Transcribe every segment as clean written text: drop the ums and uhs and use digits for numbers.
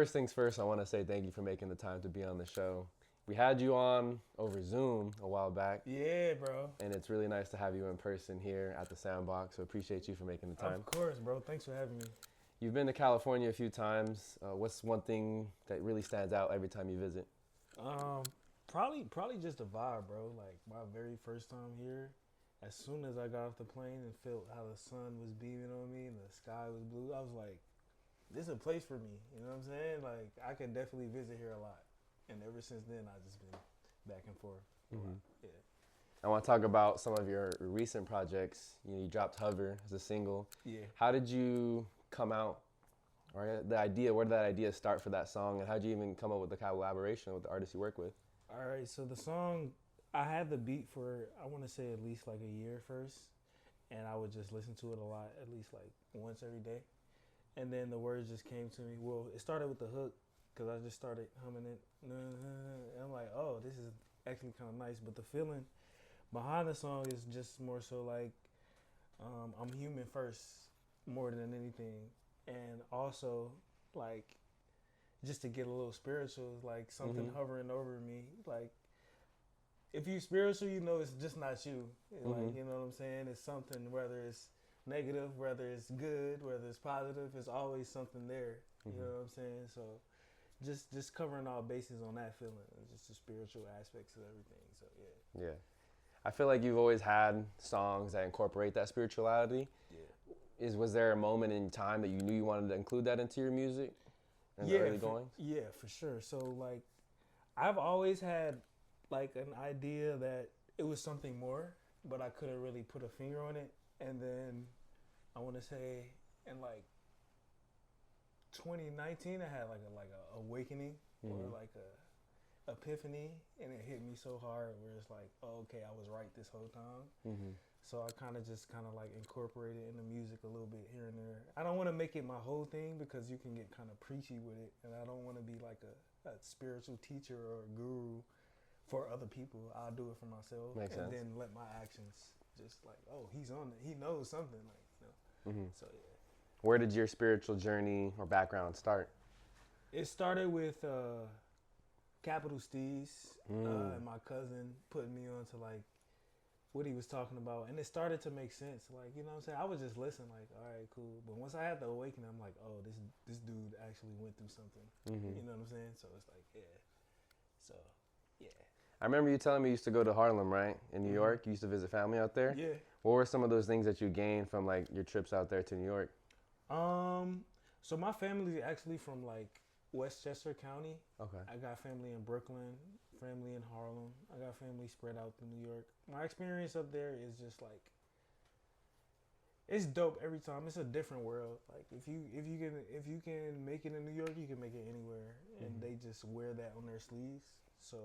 first things first, I want to say thank you for making the time to be on the show. We had you on over Zoom a while back, Yeah, bro. and it's really nice to have you in person here at the Sandbox. So appreciate you for making the time. Of course, bro. Thanks for having me. You've been to California a few times. What's one thing that really stands out every time you visit? Um, probably just a vibe, bro. Like my very first time here, as soon as I got off the plane and felt how the sun was beaming on me and the sky was blue, I was like, this is a place for me. You know what I'm saying? Like I can definitely visit here a lot. And ever since then, I've just been back and forth. Mm-hmm. Yeah. I want to talk about some of your recent projects. You dropped Hover as a single. Yeah. How did you come out, or the idea? Where did that idea start for that song, and how did you even come up with the collaboration with the artists you work with? All right. So the song, I had the beat for I want to say at least like a year first, and I would just listen to it a lot, at least like once every day. And then the words just came to me. Well, it started with the hook because I just started humming it. And I'm like, oh, this is actually kind of nice. But the feeling behind the song is just more so like I'm human first more than anything. And also, like, just to get a little spiritual, like something hovering over me. Like, if you spiritual, you know it's just not you. Like, you know what I'm saying? It's something, whether it's negative, whether it's good, whether it's positive, it's always something there. You know what I'm saying? So just covering all bases on that feeling, just the spiritual aspects of everything. So yeah. Yeah. I feel like you've always had songs that incorporate that spirituality. Yeah. Was there a moment in time that you knew you wanted to include that into your music in the early goings? Yeah, for sure. So like I've always had like an idea that it was something more, but I couldn't really put a finger on it. And then I want to say in like 2019, I had like a awakening or like a epiphany, and it hit me so hard where it's like, oh, okay, I was right this whole time. So I kind of like incorporated in the music a little bit here and there. I don't want to make it my whole thing because you can get kind of preachy with it, and I don't want to be like a spiritual teacher or a guru for other people. I'll do it for myself. Makes sense. Then let my actions just like, oh, he's on it. He knows something, like, you know. So yeah. Where did your spiritual journey or background start? It started with Capital Steez and my cousin putting me on to like what he was talking about, and it started to make sense. Like, you know what I'm saying? I was just listening, like, all right, cool. But once I had the awakening, I'm like, oh, this dude actually went through something. You know what I'm saying? So it's like, yeah. So, yeah. I remember you telling me you used to go to Harlem, right? In New York, you used to visit family out there. Yeah. What were some of those things that you gained from like your trips out there to New York? So my family is actually from like Westchester County. Okay. I got family in Brooklyn, family in Harlem. I got family spread out through New York. My experience up there is just like, it's dope every time. It's a different world. Like if you can make it in New York, you can make it anywhere, and they just wear that on their sleeves. So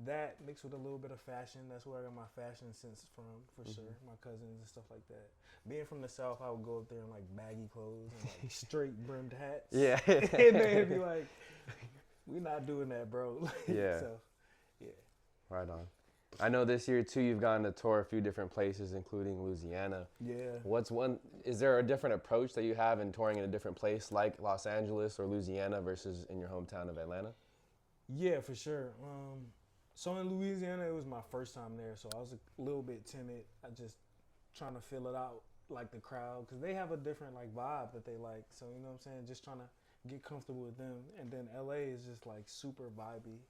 that mixed with a little bit of fashion. That's where I got my fashion sense from, for sure. My cousins and stuff like that. Being from the South, I would go up there in like baggy clothes and like straight brimmed hats. Yeah. And they'd be like, "We're not doing that, bro." Like, Yeah. So, yeah. Right on. I know this year too you've gone to tour a few different places, including Louisiana. Yeah. Is there a different approach that you have in touring in a different place like Los Angeles or Louisiana versus in your hometown of Atlanta? Yeah, for sure. So in Louisiana, it was my first time there, so I was a little bit timid. I just trying to feel it out, like the crowd, because they have a different like vibe that they like. So you know what I'm saying? Just trying to get comfortable with them. And then LA is just like super vibey.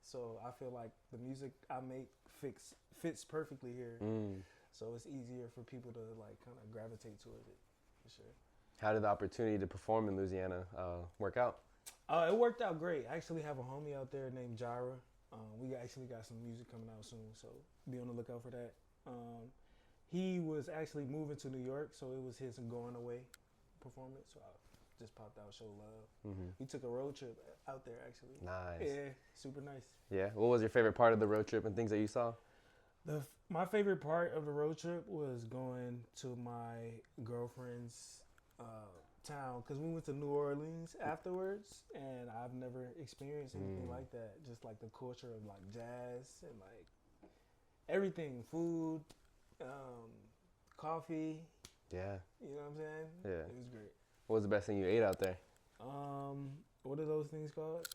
So I feel like the music I make fits perfectly here. So it's easier for people to like kind of gravitate towards it, for sure. How did the opportunity to perform in Louisiana work out? It worked out great. I actually have a homie out there named Jira. We actually got some music coming out soon, so be on the lookout for that. He was actually moving to New York, so it was his going away performance. So I just popped out, show love. We took a road trip out there, actually. Nice. Yeah, super nice. Yeah. What was your favorite part of the road trip and things that you saw? My favorite part of the road trip was going to my girlfriend's town, because we went to New Orleans afterwards, and I've never experienced anything like that. Just like the culture of like jazz and like everything, food, coffee. Yeah. You know what I'm saying? Yeah. It was great. What was the best thing you ate out there? what are those things called?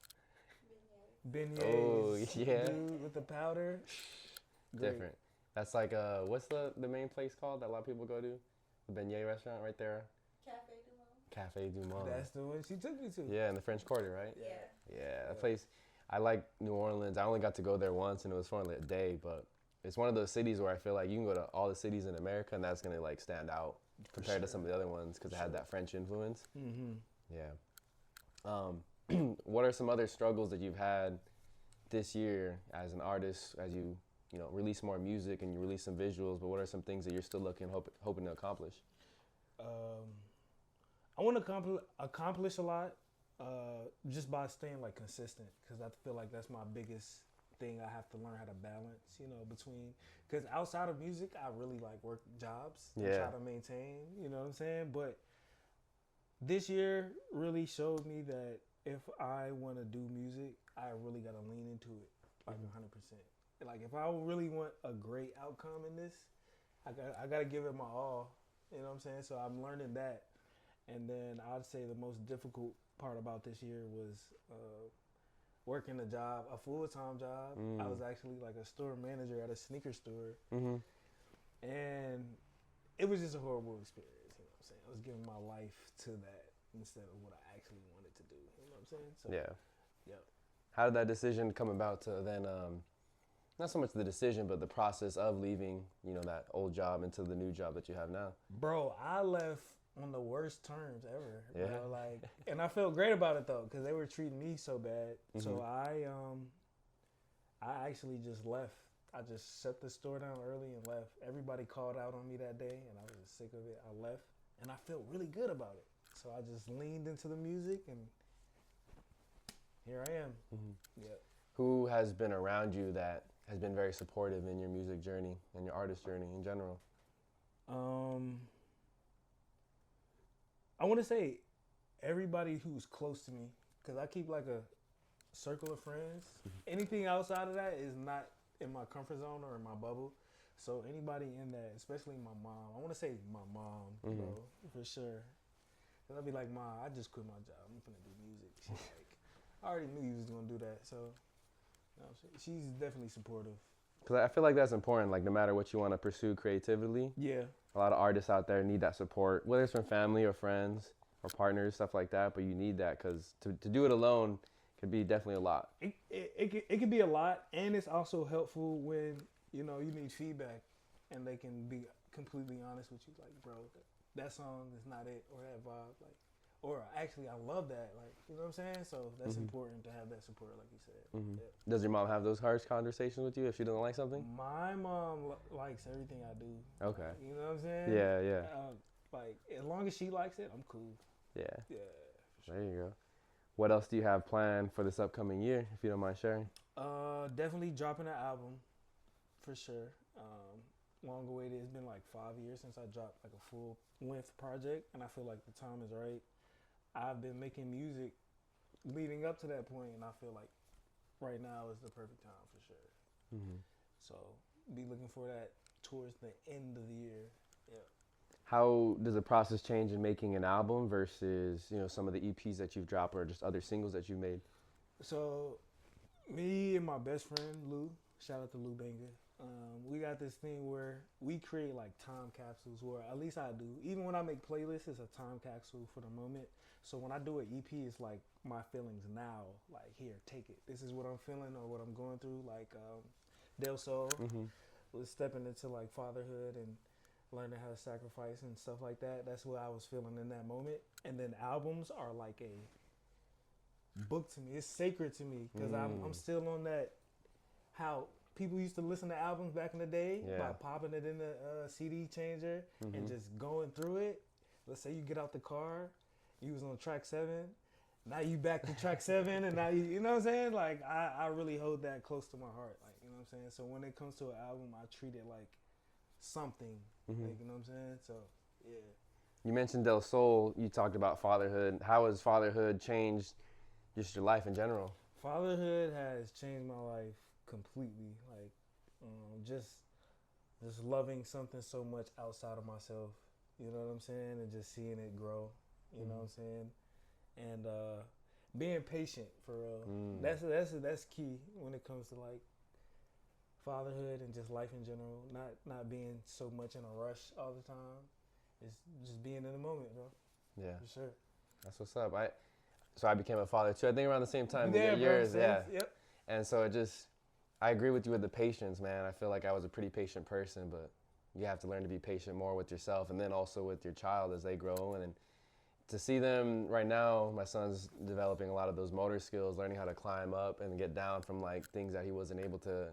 Oh, Beignets, yeah. dude, with the powder. Great. Different. That's like what's the main place called that a lot of people go to? The beignet restaurant right there. Cafe Du Monde. That's the one she took me to. Yeah, in the French Quarter, right? Yeah. Yeah, that place. I like New Orleans. I only got to go there once, and it was for only a day. But it's one of those cities where I feel like you can go to all the cities in America, and that's gonna like stand out compared to some of the other ones because it had that French influence. Mm-hmm. Yeah. What are some other struggles that you've had this year as an artist, as you know release more music and you release some visuals? But what are some things that you're still hoping to accomplish? I want to accomplish a lot just by staying like consistent, because I feel like that's my biggest thing. I have to learn how to balance, you know, between, because outside of music, I really like work jobs and Yeah. try to maintain, you know what I'm saying? But this year really showed me that if I want to do music, I really got to lean into it like 100%. Like if I really want a great outcome in this, I got to give it my all, you know what I'm saying? So I'm learning that. And then I'd say the most difficult part about this year was working a full-time job. I was actually like a store manager at a sneaker store. Mm-hmm. And it was just a horrible experience, you know what I'm saying? I was giving my life to that instead of what I actually wanted to do, you know what I'm saying? So, Yeah. yeah. How did that decision come about to then, not so much the decision, but the process of leaving, you know, that old job into the new job that you have now? Bro, I left on the worst terms ever. Yeah. Bro. Like, and I felt great about it though, because they were treating me so bad. Mhm. So I actually just left. I just shut the store down early and left. Everybody called out on me that day, and I was just sick of it. I left, and I felt really good about it. So I just leaned into the music, and here I am. Mhm. Yeah. Who has been around you that has been very supportive in your music journey and your artist journey in general? I want to say everybody who's close to me, because I keep like a circle of friends. Anything outside of that is not in my comfort zone or in my bubble. So anybody in that, especially my mom, I want to say my mom, bro, for sure. Cause I'll be like, Mom, I just quit my job. I'm finna do music. She's like, I already knew you was gonna do that. So, you know, she's definitely supportive. Because I feel like that's important. Like no matter what you want to pursue creatively, Yeah. a lot of artists out there need that support, whether it's from family or friends or partners, stuff like that. But you need that because to do it alone could be definitely a lot. It can be a lot, and it's also helpful when, you know, you need feedback and they can be completely honest with you. Like, bro, that song is not it, or that vibe, like, or actually I love that, like, you know what I'm saying? So that's important to have that support, like you said. Mhm. Yeah. Does your mom have those harsh conversations with you if she doesn't like something? My mom likes everything I do. Okay. You know what I'm saying? Yeah, yeah. Like, as long as she likes it, I'm cool. Yeah. Yeah. There you go. What else do you have planned for this upcoming year, if you don't mind sharing? Definitely dropping an album, for sure. Long awaited. It's been like 5 years since I dropped like a full length project, and I feel like the time is right. I've been making music leading up to that point, and I feel like right now is the perfect time for sure. Mm-hmm. So be looking for that towards the end of the year. Yeah. How does the process change in making an album versus, you know, some of the EPs that you've dropped or just other singles that you've made? So me and my best friend Lou, shout out to Lou Banga. We got this thing where we create like time capsules, or at least I do. Even when I make playlists, it's a time capsule for the moment. So when I do an EP, it's like my feelings now. Like, here, take it. This is what I'm feeling or what I'm going through. Like Del Sol was stepping into like fatherhood and learning how to sacrifice and stuff like that. That's what I was feeling in that moment. And then albums are like a book to me. It's sacred to me because I'm still on that, how people used to listen to albums back in the day by popping it in the CD changer and just going through it. Let's say you get out the car, you was on track 7, now you back to track 7, and now you know what I'm saying? Like, I really hold that close to my heart, like, you know what I'm saying? So when it comes to an album, I treat it like something, like, you know what I'm saying? So, yeah. You mentioned Del Sol. You talked about fatherhood. How has fatherhood changed just your life in general? Fatherhood has changed my life completely. Like, just loving something so much outside of myself. You know what I'm saying? And just seeing it grow. You know what I'm saying? And being patient for real. That's key when it comes to like fatherhood and just life in general. Not being so much in a rush all the time. It's just being in the moment, bro. Yeah, For sure. that's what's up. So I became a father too. I think around the same time. Yeah, yours, bro. yeah. Yep. And so I agree with you with the patience, man. I feel like I was a pretty patient person, but you have to learn to be patient more with yourself and then also with your child as they grow. And to see them right now, my son's developing a lot of those motor skills, learning how to climb up and get down from like things that he wasn't able to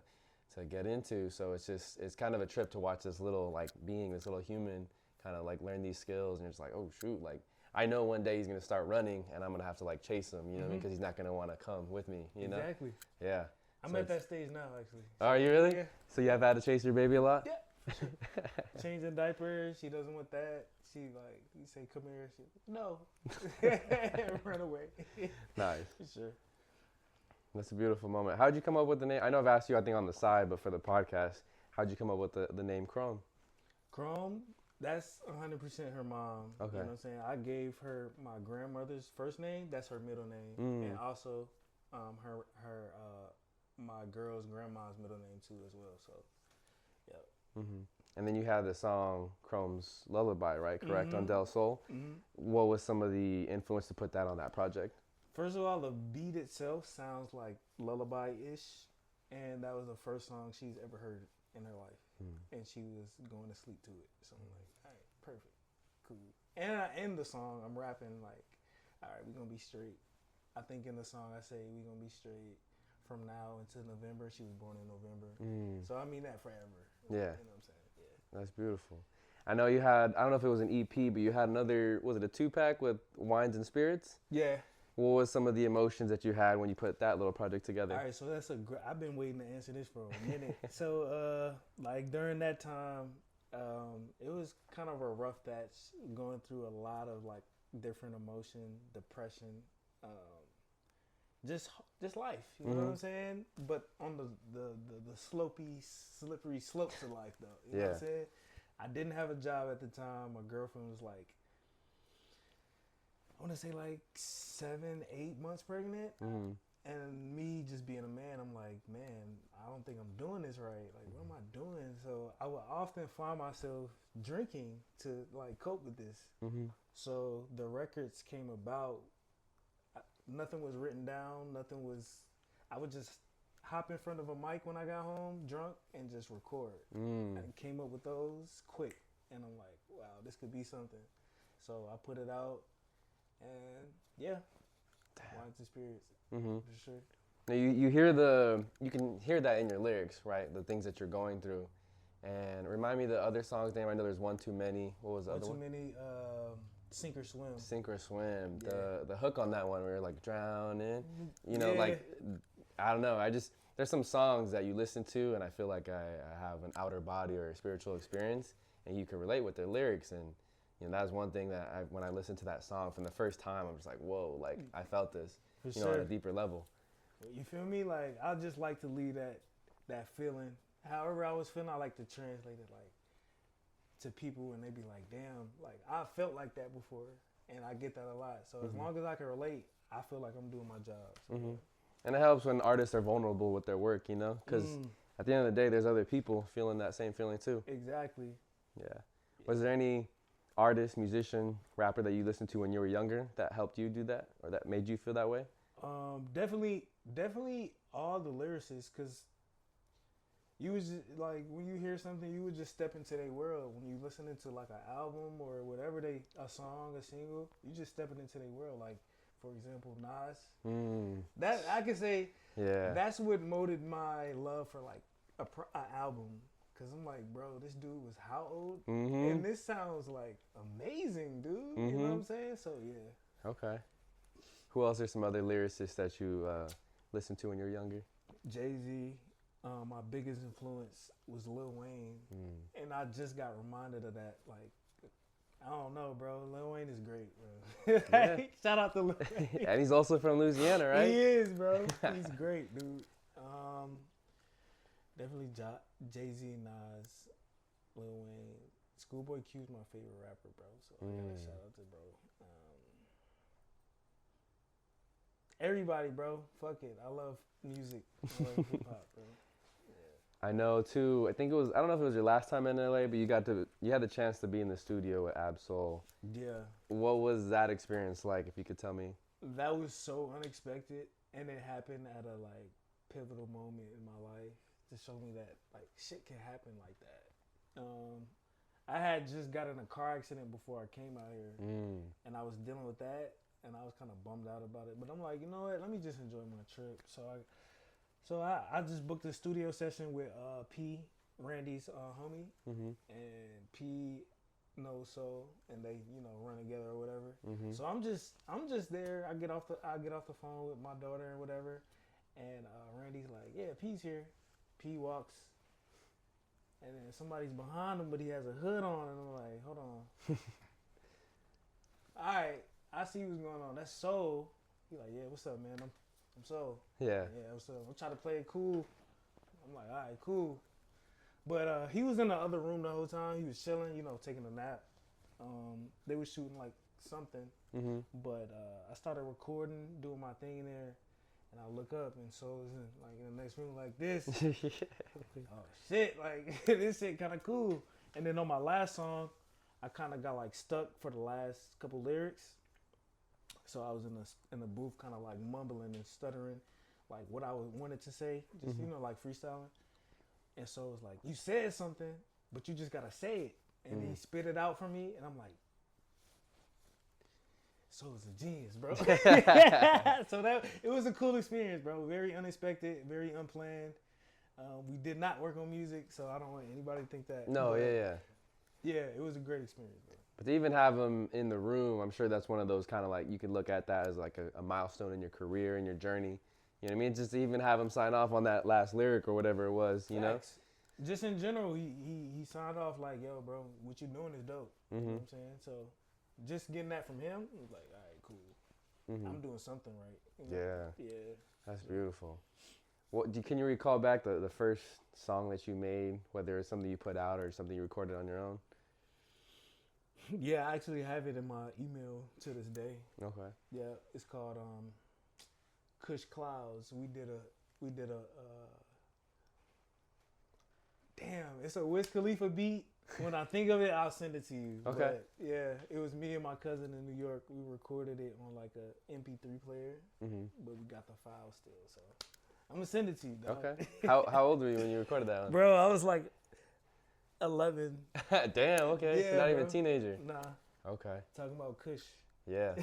get into. So it's kind of a trip to watch this little like being, this little human kind of like learn these skills. And you're just like, oh shoot, like I know one day he's going to start running and I'm going to have to like chase him, you know what I mean? Because he's not going to want to come with me, you know? Exactly. Yeah. I'm at that stage now, actually. Are you really? Yeah. So you have had to chase your baby a lot? Yeah. For sure. Changing diapers, she doesn't want that. She like, you say, come here. She, no. Run away. Nice. For sure. That's a beautiful moment. How'd you come up with the name? I know I've asked you, I think, on the side, but for the podcast, how'd you come up with the name Chrome? Chrome, that's 100% her mom. Okay. You know what I'm saying? I gave her my grandmother's first name. That's her middle name. And also my girl's grandma's middle name too as well. So, yeah. Mm-hmm. And then you had the song Chrome's Lullaby, right? Correct, on Del Sol. Mm-hmm. What was some of the influence to put that on that project? First of all, the beat itself sounds like lullaby-ish, and that was the first song she's ever heard in her life, and she was going to sleep to it. So I'm like, all right, perfect, cool. And I end the song, I'm rapping like, all right, we're gonna be straight. I think in the song I say we're gonna be straight from now until November. She was born in November, so I mean that forever. Yeah, you know what I'm saying? Yeah, that's beautiful. I know you had, I don't know if it was an EP, but you had another, was it a 2-pack with Wines and Spirits? Yeah. What was some of the emotions that you had when you put that little project together? All right, so that's I've been waiting to answer this for a minute. So, like during that time, it was kind of a rough patch, going through a lot of like different emotion, depression, just life. You know what I'm saying? But on the slippery slopes of life, though. You know what I'm saying? I didn't have a job at the time. My girlfriend was like, I want to say like 7-8 months pregnant. And me just being a man, I'm like, man, I don't think I'm doing this right. Like, what am I doing? So I would often find myself drinking to like cope with this. So the records came about. Nothing was written down. I would just hop in front of a mic when I got home drunk and just record. I came up with those quick. And I'm like, wow, this could be something. So I put it out. And yeah, Wines and Spirits, for sure. Now you can hear that in your lyrics, right? The things that you're going through. And remind me the other song's name. I know there's One Too Many. What was the other one? One Too Many, Sink or Swim. Sink or Swim. Yeah. The hook on that one where you're like drowning. You know, like, I don't know. There's some songs that you listen to and I feel like I have an outer body or a spiritual experience and you can relate with their lyrics. And you know, that's one thing that when I listened to that song from the first time, I'm just like, whoa, like I felt this, you know, on a deeper level. You feel me? Like I just like to leave that feeling. However I was feeling, I like to translate it like to people and they be like, damn, like I felt like that before, and I get that a lot. So as long as I can relate, I feel like I'm doing my job. So, And it helps when artists are vulnerable with their work, you know, because at the end of the day, there's other people feeling that same feeling too. Exactly. Yeah. Was there any artist, musician, rapper that you listened to when you were younger that helped you do that or that made you feel that way? Definitely all the lyricists, because you was just, like when you hear something, you would just step into their world. When you listening to like an album or whatever a song, a single, you just stepping into their world. Like for example, Nas. That I can say, that's what molded my love for like an album. Cause I'm like, bro, this dude was how old? And this sounds like amazing, dude. You know what I'm saying? So yeah. Okay. Who else are some other lyricists that you listened to when you were younger? Jay-Z. My biggest influence was Lil Wayne. And I just got reminded of that. Like, I don't know, bro. Lil Wayne is great, bro. Yeah. Shout out to Lil Wayne. And he's also from Louisiana, right? He is, bro. He's great, dude. Definitely Jay-Z, Nas, Lil Wayne. Schoolboy Q's my favorite rapper, bro. So I gotta shout out to bro. Everybody, bro. Fuck it. I love music. I love hip hop, bro. I know too. I think it was. I don't know if it was your last time in LA, but you had the chance to be in the studio with Absol. Yeah. What was that experience like? If you could tell me. That was so unexpected, and it happened at a like pivotal moment in my life to show me that like shit can happen like that. I had just got in a car accident before I came out here, and I was dealing with that, and I was kind of bummed out about it. But I'm like, you know what? Let me just enjoy my trip. So I just booked a studio session with P, Randy's homie, and P knows Soul, and they run together or whatever. So I'm just there. I get off the phone with my daughter and whatever, and Randy's like, yeah, P's here. P walks, and then somebody's behind him, but he has a hood on, and I'm like, hold on. All right, I see what's going on. That's Soul. He like, yeah, what's up, man? I'm Soul. Yeah. Yeah, what's up? I'm trying to play it cool. I'm like, all right, cool. But he was in the other room the whole time. He was chilling, taking a nap. They were shooting like something. But I started recording, doing my thing in there, and I look up and Soul is in the next room like this. Oh shit, like this shit kind of cool. And then on my last song, I kind of got like stuck for the last couple lyrics. So I was in the booth kind of like mumbling and stuttering like what I wanted to say, just like freestyling. And so it's like, you said something, but you just gotta say it. And he spit it out for me, and I'm like, so it's a genius, bro. So it was a cool experience, bro. Very unexpected, very unplanned. We did not work on music, so I don't want anybody to think that. No, yeah. Yeah, it was a great experience, bro. But to even have him in the room, I'm sure that's one of those kind of like, you could look at that as like a milestone in your career and your journey. You know what I mean? Just to even have him sign off on that last lyric or whatever it was, you know? Just in general, he signed off like, yo, bro, what you doing is dope. You know what I'm saying? So just getting that from him, it was like, all right, cool. I'm doing something right. Yeah. Yeah. That's beautiful. Can you recall back the first song that you made, whether it's something you put out or something you recorded on your own? Yeah, I actually have it in my email to this day. Okay. Yeah, it's called Kush Clouds. We did a damn, it's a Wiz Khalifa beat. When I think of it, I'll send it to you. Okay. But yeah, it was me and my cousin in New York. We recorded it on like a MP3 player, but we got the file still. So I'm gonna send it to you, dog. Okay. How old were you when you recorded that one? Bro, I was like 11. Damn. Okay. Yeah, so not bro. even a teenager. Nah. Okay. Talking about Kush. Yeah.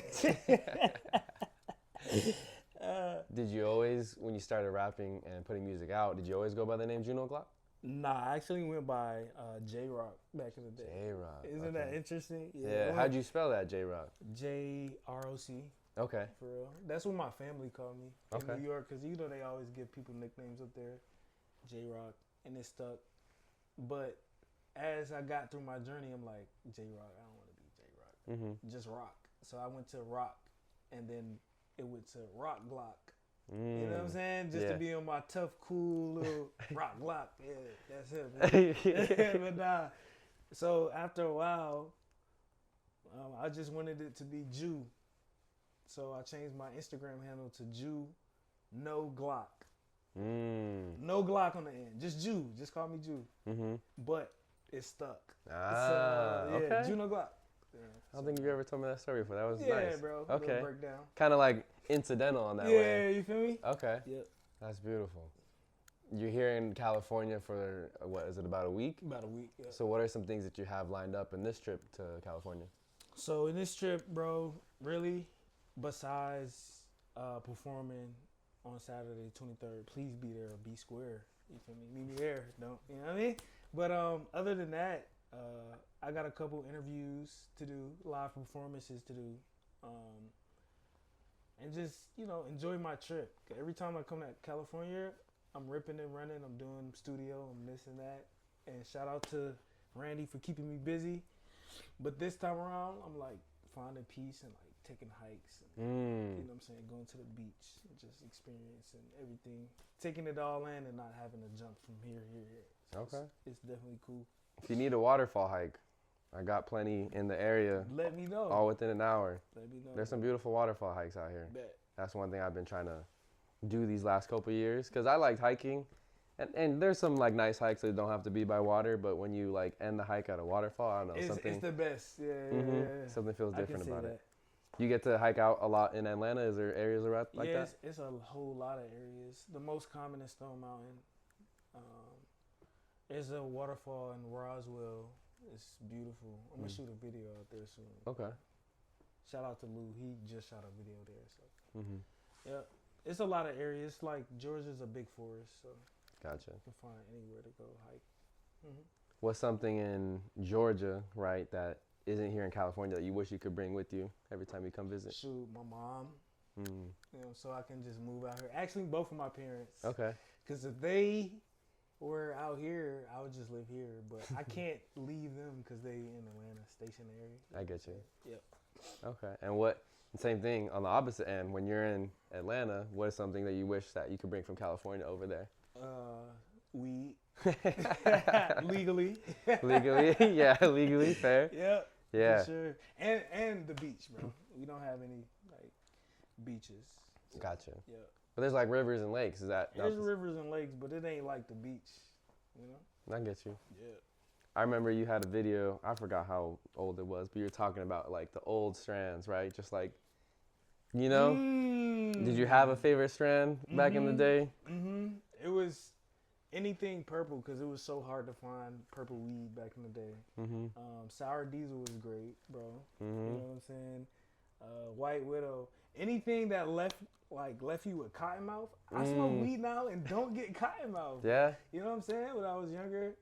Did you always, when you started rapping and putting music out, did you always go by the name Junogloc? Nah, I actually went by J-Rock back in the day. J-Rock. Isn't that interesting? Yeah. How'd you spell that, J-Rock? J-R-O-C. Okay. For real. That's what my family called me in New York, because they always give people nicknames up there. J-Rock, and it stuck. But as I got through my journey, I'm like, J-Rock, I don't want to be J-Rock. Just Rock. So I went to Rock, and then it went to Rock Glock. You know what I'm saying? Just to be on my tough, cool little Rock Glock. Yeah, that's it, man. But nah. So after a while, I just wanted it to be Jew. So I changed my Instagram handle to Jew No Glock. No Glock on the end. Just Jew. Just call me Jew. But it stuck. Okay. Jew No Glock. Yeah, I don't think you ever told me that story before. That was nice. Yeah, bro. Okay. Breakdown. Kind of like incidental on that way. Yeah, you feel me? Okay. Yep. That's beautiful. You're here in California for, what, is it about a week? About a week, yeah. So what are some things that you have lined up in this trip to California? So in this trip, bro, really, besides performing on Saturday, 23rd, please be there or be square. You feel me? Meet me there. Don't, you know what I mean? But other than that, I got a couple interviews to do, live performances to do, and just, enjoy my trip. Every time I come to California, I'm ripping and running. I'm doing studio. I'm this and that. And shout out to Randy for keeping me busy. But this time around, I'm like finding peace and like taking hikes. And, you know what I'm saying? Going to the beach and just experiencing everything. Taking it all in and not having to jump from here. So okay. it's definitely cool. If you need a waterfall hike, I got plenty in the area, Let me know. all within an hour. Let me know. There's some beautiful waterfall hikes out here. Bet. That's one thing I've been trying to do these last couple of years because I liked hiking. And there's some like nice hikes that don't have to be by water, but when you like end the hike at a waterfall, I don't know, It's the best. Yeah, yeah. something feels different about that. it. You get to hike out a lot in Atlanta. Is there areas around like that? It's a whole lot of areas. The most common is Stone Mountain. There's a waterfall in Roswell. It's beautiful. I'm gonna shoot a video out there soon. Okay. Shout out to Lou. He just shot a video there. So Mm-hmm. yeah, it's a lot of areas. Like Georgia's a big forest, so Gotcha. you can find anywhere to go hike. What's something in Georgia, right, that isn't here in California that you wish you could bring with you every time you come visit? Shoot, my mom. Mm. You know, so I can just move out here. Actually, both of my parents. Okay. Because if they were out here, I would just live here. But I can't leave them because they in Atlanta, stationary. I get you. Yep. Okay. And what? Same thing on the opposite end. When you're in Atlanta, what is something that you wish that you could bring from California over there? Weed. Legally. Legally, yeah, legally, fair. Yep. Yeah. For sure. And the beach, bro. We don't have any like beaches. So, Gotcha. Yeah. But there's like rivers and lakes. Is that? There's rivers and lakes, but it ain't like the beach. You know. I get you. Yeah. I remember you had a video. I forgot how old it was, but you were talking about like the old strands, right? Just like, you know. Did you have a favorite strand back in the day? It was anything purple because it was so hard to find purple weed back in the day. Sour Diesel was great, bro. You know what I'm saying? White Widow. Anything that left you with cotton mouth. I smoke weed now and don't get cotton mouth. Yeah. You know what I'm saying? When I was younger,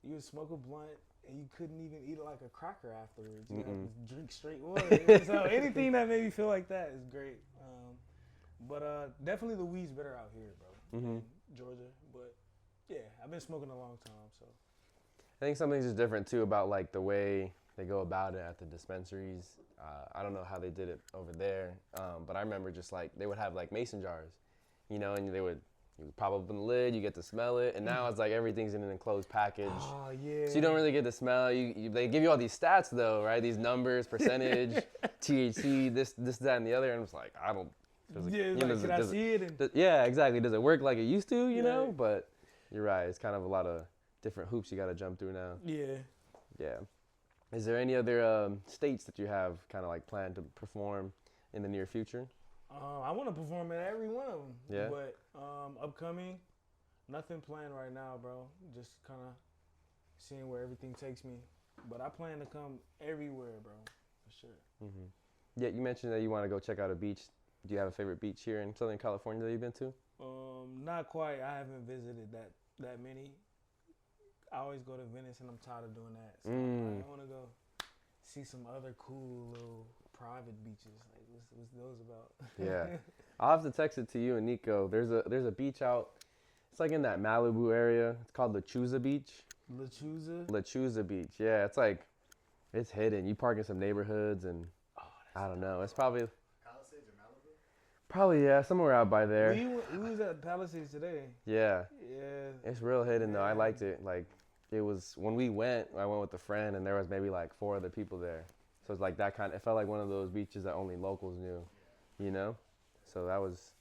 you would smoke a blunt and you couldn't even eat it like a cracker afterwards. You had to drink straight water. So anything that made me feel like that is great. But definitely the weed's better out here, bro, in Georgia. But yeah, I've been smoking a long time, so. I think something's just different too about like the way they go about it at the dispensaries. I don't know how they did it over there, but I remember just like they would have like mason jars, you know, and you would pop open the lid, you get to smell it, and now it's like everything's in an enclosed package. Oh yeah. So you don't really get to smell. They give you all these stats though, right? These numbers, percentage, THC, this, that, and the other, and it's like I don't. Can I see it? Yeah, exactly. Does it work like it used to? You know, but you're right. It's kind of a lot of different hoops you got to jump through now. Yeah. Yeah. Is there any other states that you have kind of like planned to perform in the near future? I want to perform at every one of them. Yeah. But upcoming, nothing planned right now, bro. Just kind of seeing where everything takes me. But I plan to come everywhere, bro, for sure. Yeah, you mentioned that you want to go check out a beach. Do you have a favorite beach here in Southern California that you've been to? Not quite. I haven't visited that many. I always go to Venice, and I'm tired of doing that. So I want to go see some other cool little private beaches. Like, what's those about? Yeah, I'll have to text it to you and Nico. There's a beach out. It's like in that Malibu area. It's called Lechuza Beach. Lechuza Beach. Yeah, it's hidden. You park in some neighborhoods, and I don't know. It's probably. Probably, yeah, somewhere out by there. We was at Palisades today. Yeah. Yeah. It's real hidden, though. I liked it. Like, it was, when we went, I went with a friend, and there was maybe, like, 4 other people there. So it's like that it felt like one of those beaches that only locals knew, you know? So that was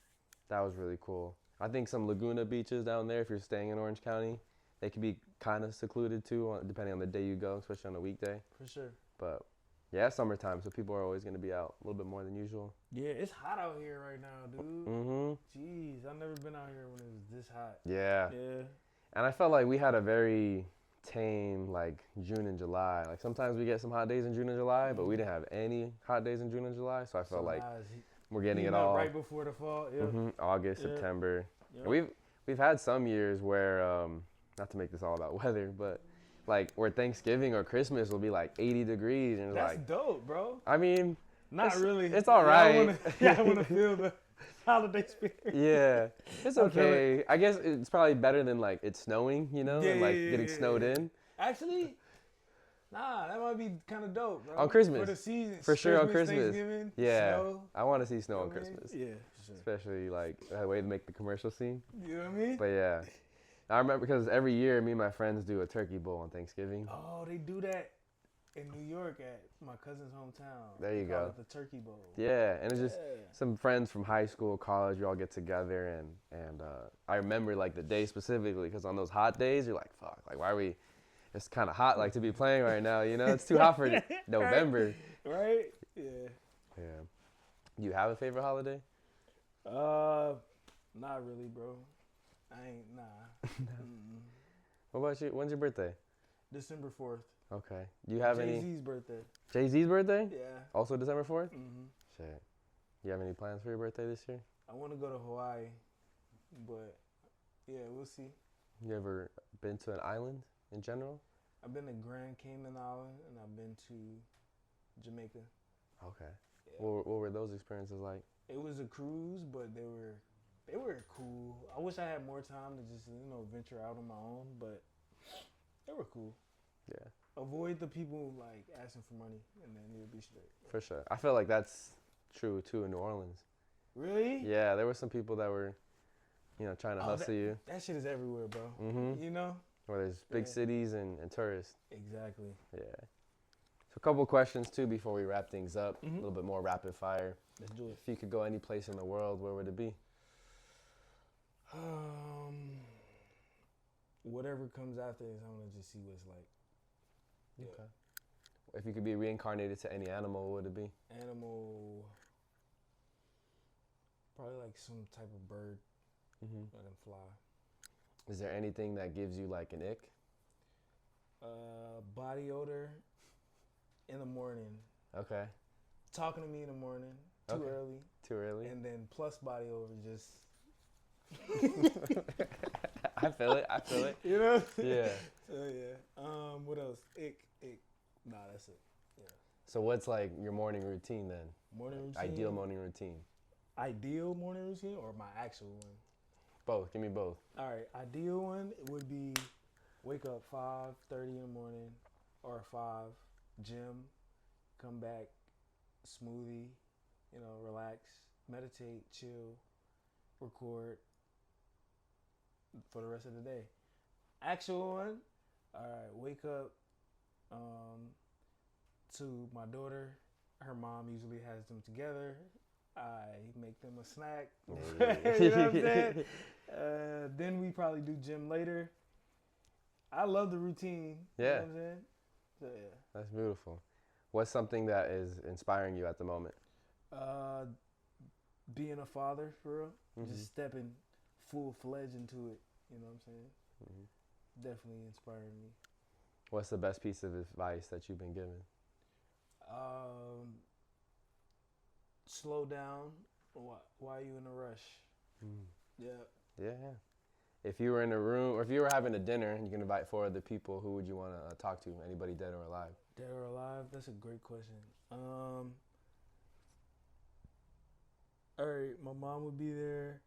really cool. I think some Laguna beaches down there, if you're staying in Orange County, they could be kind of secluded, too, depending on the day you go, especially on a weekday. For sure. But yeah, it's summertime, so people are always going to be out a little bit more than usual. Yeah, it's hot out here right now, dude. Jeez, I've never been out here when it was this hot. Yeah. Yeah. And I felt like we had a very tame, like, June and July. Like, sometimes we get some hot days in June and July, but we didn't have any hot days in June and July, so I felt like we're getting it all. Right before the fall, yeah. August, September. Yep. We've had some years where, not to make this all about weather, but like where Thanksgiving or Christmas will be like 80 degrees, and that's dope, bro. I mean, not really. It's all right. I want to feel the holiday spirit. Yeah, it's okay. I guess it's probably better than like it's snowing, you know, and like getting snowed in. Actually, nah, that might be kind of dope, bro. On Christmas. For the season. For sure on Christmas. Yeah. Snow. I want to see snow on Christmas. Yeah, sure. Especially like that way to make the commercial scene. You know what I mean? But yeah. I remember because every year me and my friends do a turkey bowl on Thanksgiving. Oh, they do that. in New York at my cousin's hometown. There you They call go. it the Turkey Bowl. Yeah, and it's just Yeah. some friends from high school, college. We all get together, and I remember like the day specifically because on those hot days, you're like, fuck, like why are we? It's kind of hot, like to be playing right now. You know, it's too hot for November. Right? Yeah. Yeah. You have a favorite holiday? Not really, bro. I ain't nah. What about you? When's your birthday? December 4th. Okay. Do you have any? Jay-Z's birthday. Jay-Z's birthday? Yeah. Also December 4th? Mm-hmm. Shit. You have any plans for your birthday this year? I want to go to Hawaii, but yeah, we'll see. You ever been to an island in general? I've been to Grand Cayman Island and I've been to Jamaica. Okay. Yeah. What were those experiences like? It was a cruise, but they were cool. I wish I had more time to just venture out on my own, but they were cool. Yeah. Avoid the people like asking for money, and then you'll be straight. For sure. I feel like that's true too in New Orleans. Really? Yeah, there were some people that were, trying to hustle you. That shit is everywhere, bro. Mm-hmm. You know? Where there's big cities and tourists. Exactly. Yeah. So a couple questions too before we wrap things up. Mm-hmm. A little bit more rapid fire. Let's do it. If you could go any place in the world, where would it be? Whatever comes after this, I'm gonna just see what it's like. Yeah. Okay. If you could be reincarnated to any animal, what would it be? Animal, probably like some type of bird. Mm-hmm. Let them fly. Is there anything that gives you like an ick? Body odor in the morning. Okay. Talking to me in the morning. Too Okay. early. Too early? And then plus body odor just. I feel it. You know? Yeah. So yeah. What else? Ick. Nah, that's it. Yeah. So what's like your morning routine then? Morning routine. Ideal morning routine. Ideal morning routine or my actual one? Both. Give me both. All right. Ideal one would be wake up 5:30 in the morning or 5, gym, come back, smoothie, relax, meditate, chill, record for the rest of the day. Actual one, all right, wake up to my daughter. Her mom usually has them together. I make them a snack. You know what I'm saying? Then we probably do gym later. I love the routine. Yeah. You know what I'm saying? So, yeah. That's beautiful. What's something that is inspiring you at the moment? Being a father, for real. Mm-hmm. Just stepping full-fledged into it. You know what I'm saying? Mm-hmm. Definitely inspiring me. What's the best piece of advice that you've been given? Slow down. Why are you in a rush? Yeah. Yeah. If you were in a room, or if you were having a dinner and you can invite 4 other people, who would you want to talk to? Anybody dead or alive? Dead or alive? That's a great question. All right, my mom would be there.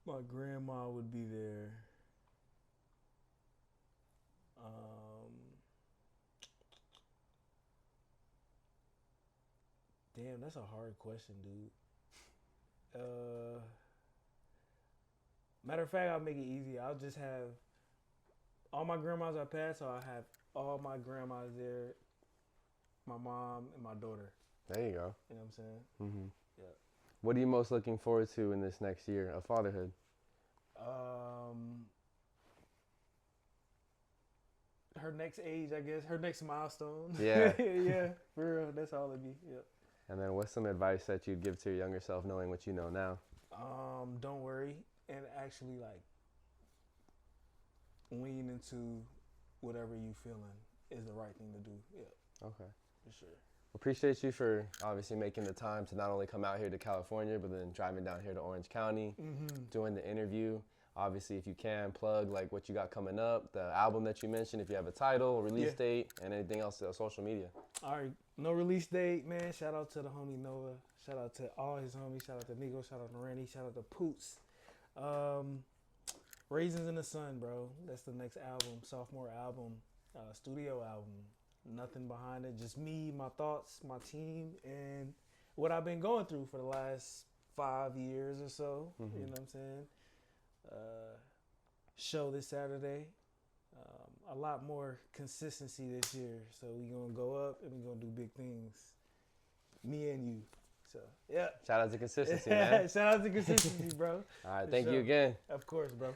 My grandma would be there. Damn, that's a hard question, dude. Matter of fact, I'll make it easy. I'll just have all my grandmas are passed, so I have all my grandmas there, my mom and my daughter. There you go. You know what I'm saying? Mm-hmm. Yeah. What are you most looking forward to in this next year of fatherhood? Her next age, I guess. Her next milestone. Yeah. Yeah, for real. That's all it'd be. Yep. And then what's some advice that you'd give to your younger self knowing what you know now? Don't worry and actually lean into whatever you feeling is the right thing to do. Yeah. Okay. For sure. Appreciate you for obviously making the time to not only come out here to California, but then driving down here to Orange County, doing the interview. Obviously, if you can, plug like what you got coming up, the album that you mentioned, if you have a title, release date, and anything else on social media. All right. No release date, man. Shout out to the homie Noah. Shout out to all his homies. Shout out to Nigo. Shout out to Randy. Shout out to Poots. Raisins in the Sun, bro. That's the next album. Sophomore album. Studio album. Nothing behind it. Just me, my thoughts, my team, and what I've been going through for the last 5 years or so. You know what I'm saying? Show this Saturday. a lot more consistency this year. So we gonna go up and we gonna do big things. Me and you. So yeah. Shout out to consistency, man. Shout out to consistency, bro. All right, For thank you sure. again. Of course, bro.